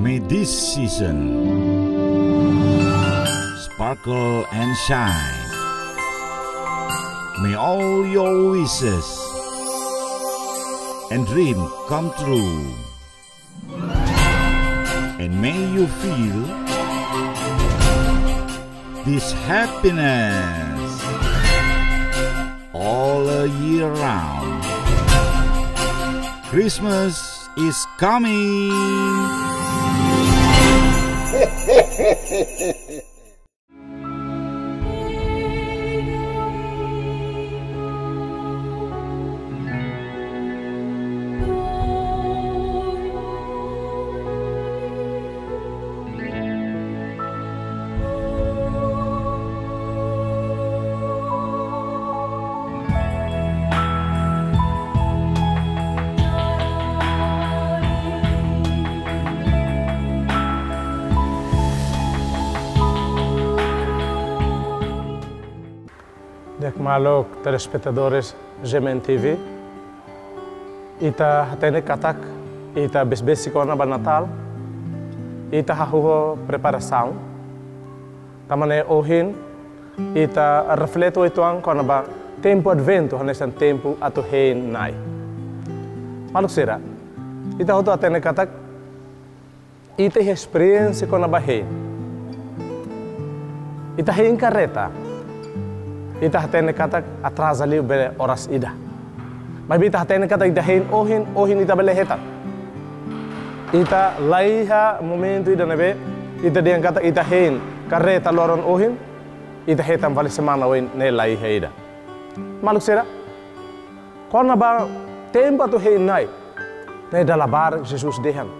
May this season sparkle and shine. May all your wishes and dreams come true. And may you feel this happiness all a year round. Christmas is coming. Malok telespectadores Gemen TV, ita hatene katak, ita besbesi kona ba Natal, ita hahuho preparação, tamane ohin, ita refleto ituang kona ba tempo advento hanesan tempo ato hein nai. Malok sira, ita hoto hatene katak, ita experiência kona ba hein, ita hein carreta. Ita hatene katak atrasa liu bele oras ida. Mas ita hatene katak ita hein ohin ita bele hetat. Ita laiha momento ida nebe ita diang katak ita hein kareta loron ohin ita hetam vale semana oin ne laiha ida. Maluk sera. Kona ba tempo tu hein nai ne dalabar Jesus dehan.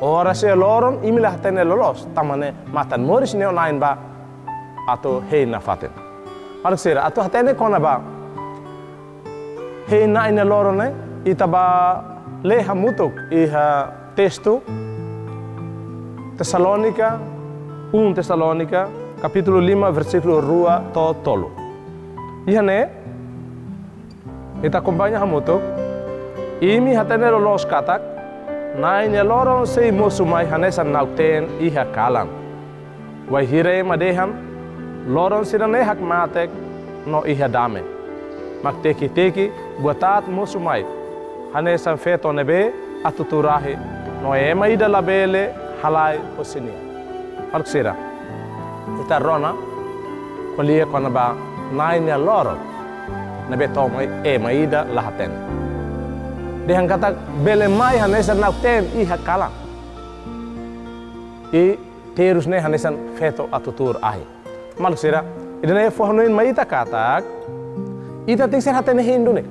Ora se loron imilah hatene lolos tamane matan moris ne onain ba atau hein na faten. Maluk sira, atu hatene kona ba hei na ina loro ne ita ba leha mutuk iha texto Tesalonica 1 Tesalonica capítulo 5 versículo 2 to tolo. Iha ne ita acompanha hamutuk imi hatene lolos katak na ina loro sei mosumai hanesan nauten iha kalan. Wai hire madehan loron sira ne hak matek no iha dame. Mak teki buatat musumai. Hane san feto nebe atuturahi no ema ida labele halai hosini. Alk sira. Ita rona kolia kona ba nainya loron nebe tomai ema ida lahaten. Dehan katak bele mai hane san nauten iha kalang. I terus ne hane san feto atutur ahi. Maluk sira, ida ne fohnoin maita katak, ita ting ser hatene hindu ne.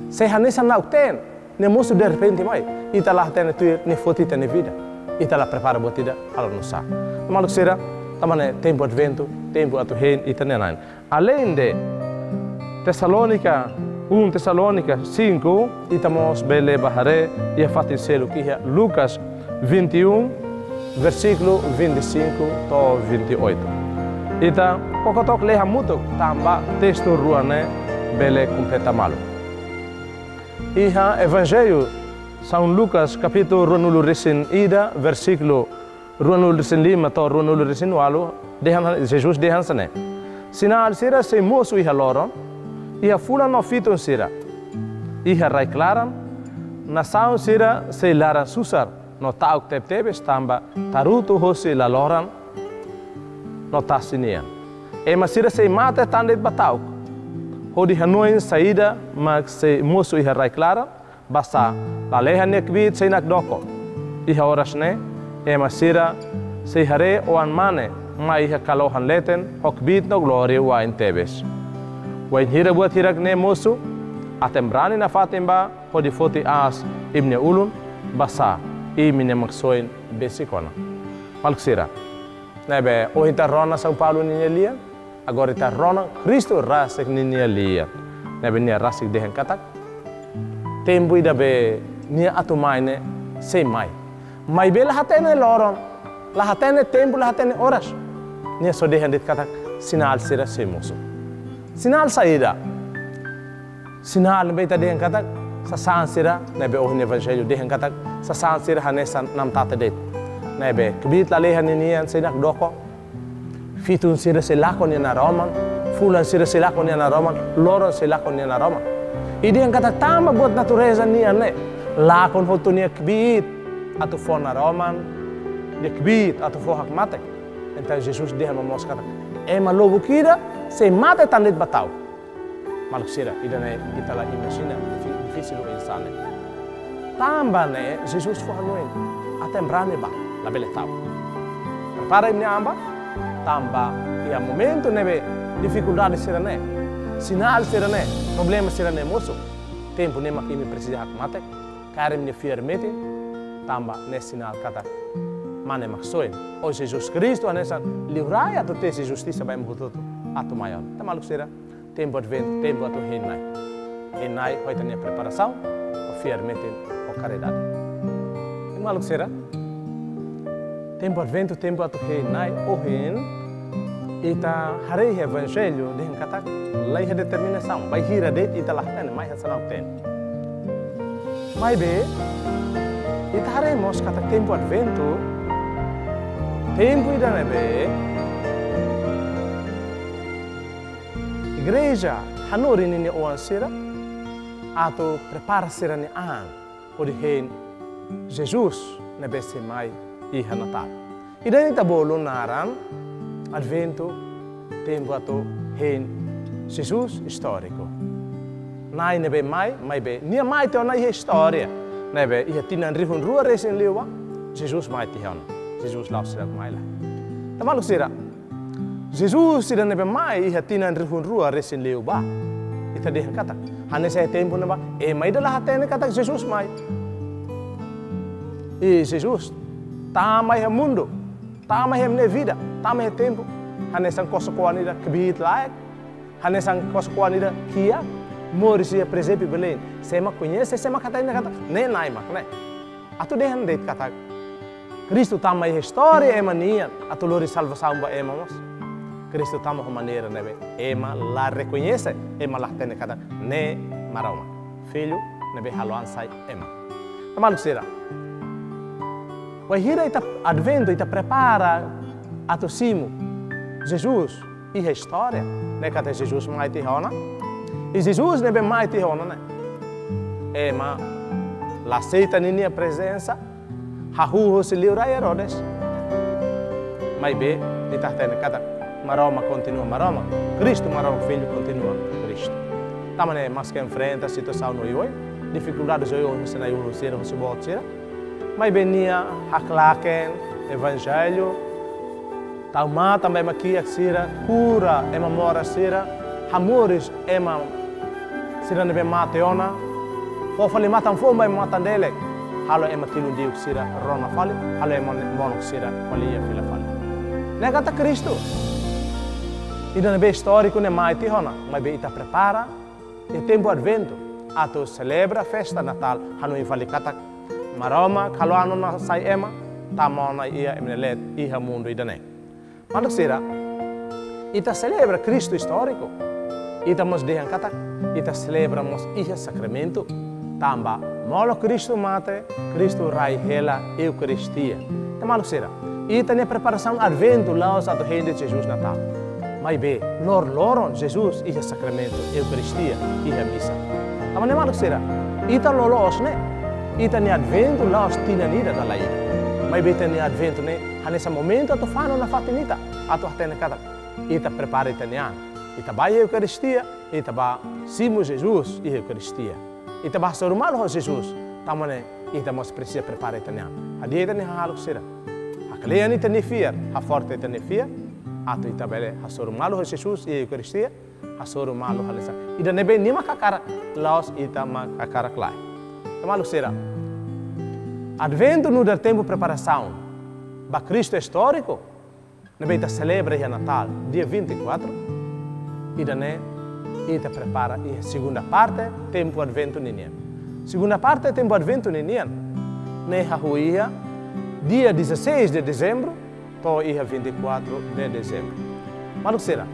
Se hanesa nauten, ne musu de repente mai, ita la hatene tu ne fotita ne vida. Ita la prepara botida ala nusa. Maluk sira, tamane tempo advento, tempo atu hein ita ne nain. Além de Tesalonica 1 Tesalonica 5, ita mos bele bahare ia fatin selo kia Lucas 21 versículo 25 to 28. Ita kokotok leha mutuk tamba texto ruane bele completa malu. Iha Evangelho São Lucas capítulo ruanulu resin ida versículo ruanulu resin 5 to ruanulu resin 8 dehan Jesus dehan sane. Sinal sira se mosu iha loron iha fula no fiton sira. Iha rai klaran na saun sira se laran susar no tauk tebes tamba tarutu hosi la loran no tasinia. Ema sira se mata tandet batauk. Hodi hanoin saída mag se mosu iha rai clara basa la leha nekbit se nak doko. Iha oras ne ema sira se hare o anmane ma iha kalohan leten hokbit no gloria wa in tebes. Wa in hira buat hirak ne mosu atembrani na fatimba hodi foti as ibne ulun basa imine maksoin besikona. Maluk sira. Nebe, o ita rona São Paulo ninya lian, agora ita rona Cristo rasik ninya lian. Nebe nia rasik dehen katak. Tempo ida be nia atu maine sei mai. Mai be lahatene loron, lahatene tempo lahatene oras. Nia so dehen dit katak sinal sira sei musuh. Sinal saída. Sinal be ita dehen katak sa sansira nebe o evangelho dehen katak sa sansira hanesan nam tata det. Nebe, kebit lalehan inian senak doko. Fitun sira selakon niya na Roman. Fulan sira selakon niya na Roman. Loron selakon niya na Roman. Idi yang kata tama buat natureza niya ne. Lakon hoto niya kebit. Atau fo na Roman. Dia kebit atau fo hak mate. Então Jesus dia mamos kata. Ema lobo kida se mate tanit batau. Maluk sira ida ne kita la imagina difícil o insane. Tamba ne Jesus fo hanuin. Até brane ba la bele tau. Prepara imne amba. Tamba ia momento nebe dificuldade sira ne. Sinal sira ne, problema sira ne moço. Tempo ne mak imi precisa hak mate. Karim ne firmete. Tamba ne sinal kata. Mane mak soin. O Jesus Cristo anessa livrai atu tesi justiça vai mbututu atu maior. Tá maluco sira? Tempo advento, tempo atu renai. Renai vai ter preparação, o firmete, o caridade. Tá maluco sira? Tempo advento, tempo atu renai, o ren. Ita hari evangelho de kata lai ha determinação. Vai hira de ita lah ten mai hasanau ten. Mai be ita hari mos kata tempo advento. Tempo ida nebe igreja hanuri nini oan sira atau prepara sira ni an o di hen Jesus nebe semai iha Natal. Ida ni tabolo naran advento tempo atau hen Jesus histórico. Nai nebe mai be nia mai te ona história nebe iha tinan rihun rua resin liwa Jesus mai tihan. Jesus lau sira mai lah. Tá maluco sira? Jesus sira nebe mai iha tinan rihun rua resin leu ba. Ita dia kata, hane saya tempo neba, mai dalah hatene kata Jesus mai. E Jesus, tamai ha mundo, tamai ha ne vida, tamai ha tempo. Hane sang kosokoan ida kebit laik, hane sang kosokoan ida kia, mori sia presepi Belém. Sema conhece, sema kata ina kata, ne nai mak ne. Atu dia hande kata Cristo tama a história é mania, a tolori salvação ba ema mas. Cristo tama a maneira nebe, ema la reconhece, ema la tene cada ne maroma. Filho nebe haluan sai ema. Tamalu sira. Vai hira ita advento ita prepara ato simo. Jesus e a história, ne kata Jesus mai ti hona. E Jesus nebe mai ti hona ne. Ema la aceita ninia presença. Hahu se livra Herodes. Mas be, ita tene kata maroma continua maroma. Cristo maroma filho continua Cristo. Tamane mas que enfrenta a situação no ioi, dificuldades oi onde se na ioi sira se botira. Mas benia haklaken evangelho. Tauma também makia sira cura ema mora sira. Hamores ema sira nebe mateona. Fofali matan fomba ema matandele. Halo ema tilu diuk sira rona fali, halo ema monok sira falia fila fali. Negata Cristo. Ida nebe histórico ne mai ti hona, mas be ita prepara e tempo advento ato celebra festa Natal hanu infali kata maroma kalau anu na sai ema tamona ia emnelet iha mundo idane. Manuk sira ita celebra Cristo histórico. Ita mos dehan kata ita celebra mos iha sacramento tamba molo Cristo mate, Cristo rai hela Eucaristia. Tamalo sira. Ita ne preparação advento laos ato rende Jesus Natal. Mas be, loron Jesus iha sacramento, Eucaristia, iha missa. Tamane malo sira. Ita lolos ne. Ita ne advento laos tinanida da laida. Mas be ne advento ne, hanessa momento ato fano na fatinita, ato atene kata. Ita prepara itanian. Ita ba Eucaristia, ita ba simo Jesus iha Eucaristia. Ita bahasa rumah loh Jesus, tamane ita mos precisa preparar itanian. Hadia itani haluk sira. Haklean itani fiar, ha forte itani fiar. Ato ita bele hasor rumah loh Jesus e Eucaristia, hasor rumah loh halisa. Ida nebe nima kakara laos ita ma kakara klai. Tamaluk sira. Advento no dar tempo preparação. Ba Cristo histórico, nebe ita celebra a Natal, dia 24. Ida ne ita prepara a segunda parte, tempo advento ninian. Segunda parte, tempo advento ninian. Ne hahuia, dia 16 de dezembro, to ia 24 de dezembro. Mas será?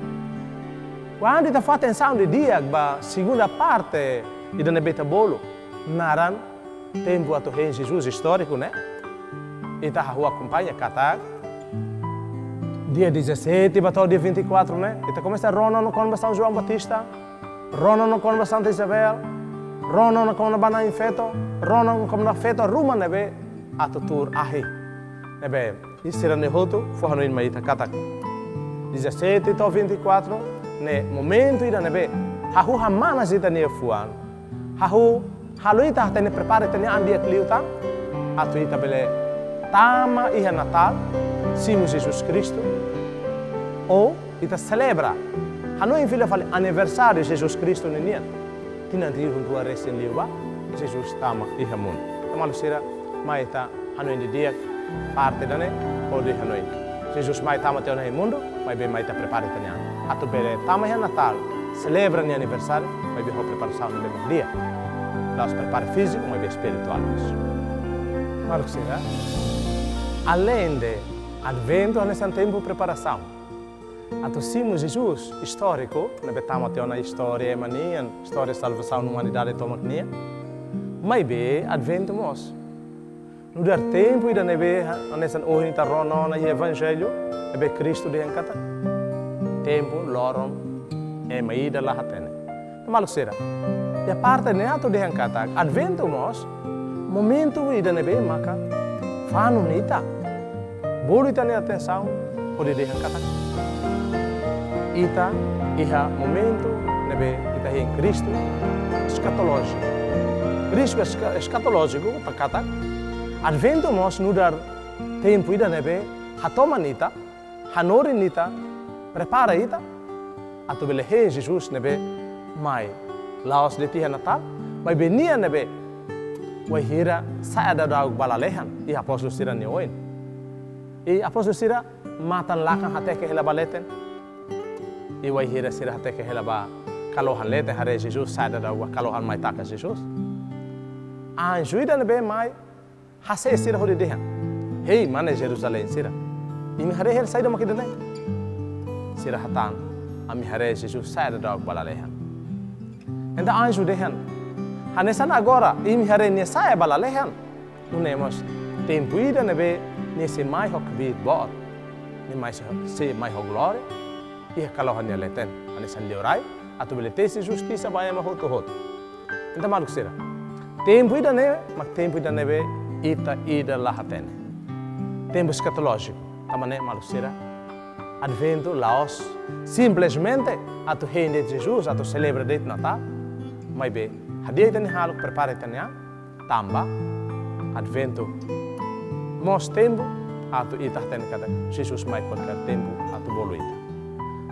Quando ita fa atenção de dia, ba segunda parte, ida ne beta bolo, naran, tempo ato rei Jesus histórico, né? ita rua acompanha kata dia 17 batau dia 24 né? Ita começa rono no conva São João Batista, rono no conva Santa Isabel, rono no conva Bana Infeto, rono no conva Feto Ruma nebe atutur ahi. Nebe isira ne hoto forno in maita kata 17 to 24 ne momento ida nebe hahu hamana zita ne fuan. Hahu haluita tene prepare tene andia kliuta atu ita bele tama iha Natal simu Jesus Cristo ou ita celebra hanu in filha fale aniversário Jesus Cristo nenia tinanti huntua resen liuba Jesus tama iha mun tamalu sira maita hanu in dia parte dane ou de hanu Jesus mai tama teu nei mundo mai be mai ta prepare tene atu bele tama iha Natal celebra ni aniversário mai be ho preparação no mesmo dia nós prepara físico mai be espiritual Marco sira além de advento nesse tempo preparação atu simu Jesus histórico na betama teu na história mania história salvação na humanidade toma nia mai be advento mos no dar tempo ida nebe nessa hoje tá rono na evangelho nebe Cristo de encata tempo lorom e mai da la hatene malu sera e a parte ne ato de encata advento mos momento ida nebe maka fanu nita bolu ita ne atenção ode de encata ita iha momento nebe ita em Cristo escatológico Cristo escatológico pakata advento mos no dar tempo ida nebe hatoma nita hanori nita prepara ita atu bele he Jesus nebe mai laos de tia Natal mai benia nebe wai hira saada daug balalehan i apostol sira ni oin e apostol sira matan lakan hateke hela baleten e wai hira sira hateke hela ba kalohan lete hare Jesus saada daug kalohan mai taka Jesus anjo ida nebe mai hase sira hori dehan hei mana Jerusalém sira imi hare hel saida makidane sira hatan ami hare Jesus saada daug balalehan enda anjo dehan hanesan agora imi hare ne saia balalehan unemos tempo ida nebe nesse mai hok bit bot ni mai se mai ho glória e kalohan ne leten hanesan leurai atu belete se justiça vai ma hoto hoto enda maluk sira tempo ida ne mak tempo ida nebe ida lahatene tempo escatológico tamane maluk sira advento laos simplesmente atu rende Jesus atu celebra de Natal mai be hadia tani haluk prepare tani tamba advento mos tempo atu ita tani kada Jesus mai qualquer tempo atu boluita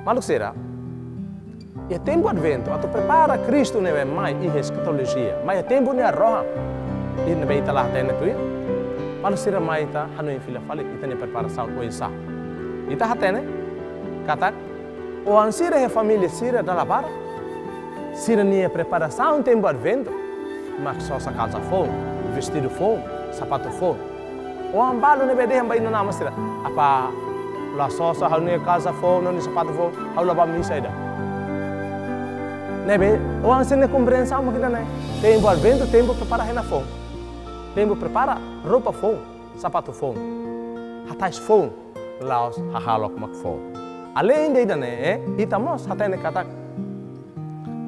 maluk sera e tempo advento atu prepara Cristo neve mai i escatologia mai tempo ne roha e neve ita lah tani tu maluk sera mai ita hanu in fila fale ita ne preparação o isa ita hatene kata o ansira he família sira da labara sira nia preparação tempo advento mas só sa calça fogo vestido fogo sapato fogo o ambalo ne bede hamba ina nama sira apa la só sa hanu casa fogo no sapato fogo haula ba misa ida nebe o ansine compreensão makita nai tempo advento tempo prepara rena fogo tempo prepara roupa fogo sapato fogo hatais fogo laos hahalok mak fogo além de ida ne itamos hatene katak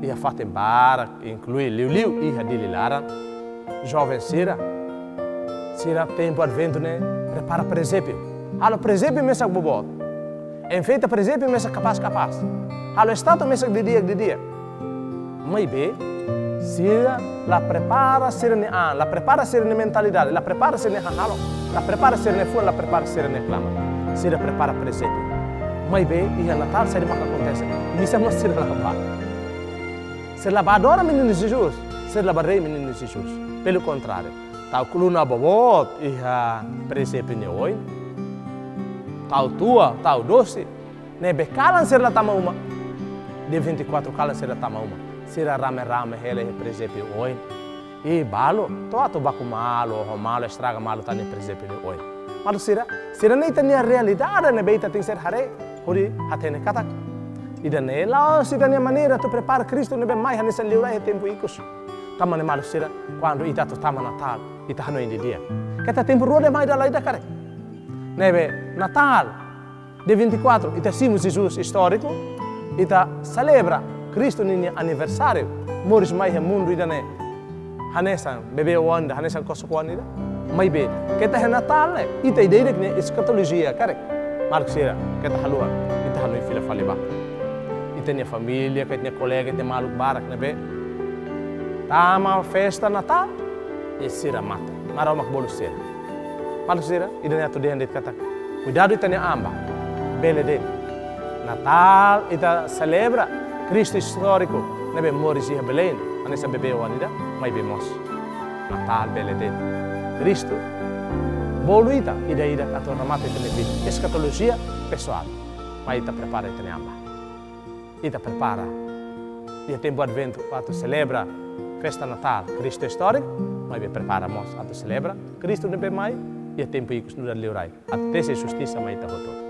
ia fatem barak inclui liu ia dililaran jovem sira tempo advento ne prepara presépio halo presépio mesa bobot enfeita presépio mesa capaz halo estado mesa de dia mai be sira la prepara sira mentalidade la prepara sira halo la prepara sira fu la prepara sira clama sira prepara presépio mai be ia Natal sai maka acontece misa mas sira la ser lavadora menino Jesus, ser lavarei menino Jesus. Pelo contrário, tal coluna bobot iha presépio ne oi, tal tua, tal doce, ne bekalan ser la tama uma, de 24 kalan ser la tama uma, ser rame hele presépio oi, e balo, to baku malo, malo estraga malo tane presépio ne oi. Malu sira nem tania realidade ne beita tem ser hare, hori hatene katak. Ida ne lao sida ne maneira tu prepara Cristo ne mai hanesa liurai tempo icos. Tamane malu sira quando ita tu tama Natal ita hanu indi dia. Kita tempo rua de mai da laida kare. Nebe Natal de 24 ita simus Jesus histórico, ita celebra Cristo nini aniversário. Moris mai he mundo ida ne hanesan bebe wanda hanesan kosokuan ida. Mai be kita he Natal ne ita ideia ne escatologia kare. Mark sira kita haluan ita halui fila faliba. Ita nia família, kita nia colega, ita maluk barak nebe. Tama festa Natal e sira mate. Mara mak bolu sira. Malu sira ida nia tu dia kata. Cuidado ita nia amba. Bele de Natal ita celebra Cristo histórico nebe moris ia Belém anessa bebe wanida mai bemos Natal bele de Cristo bolu ita ida atau ramate ita nebe escatologia pessoal mai ita prepara ita amba ita prepara ia tempo advento atu celebra festa Natal Cristo histórico mai be preparamos atu celebra Cristo nebe mai ia tempo ikus nuda leurai até se justiça mai ita hoto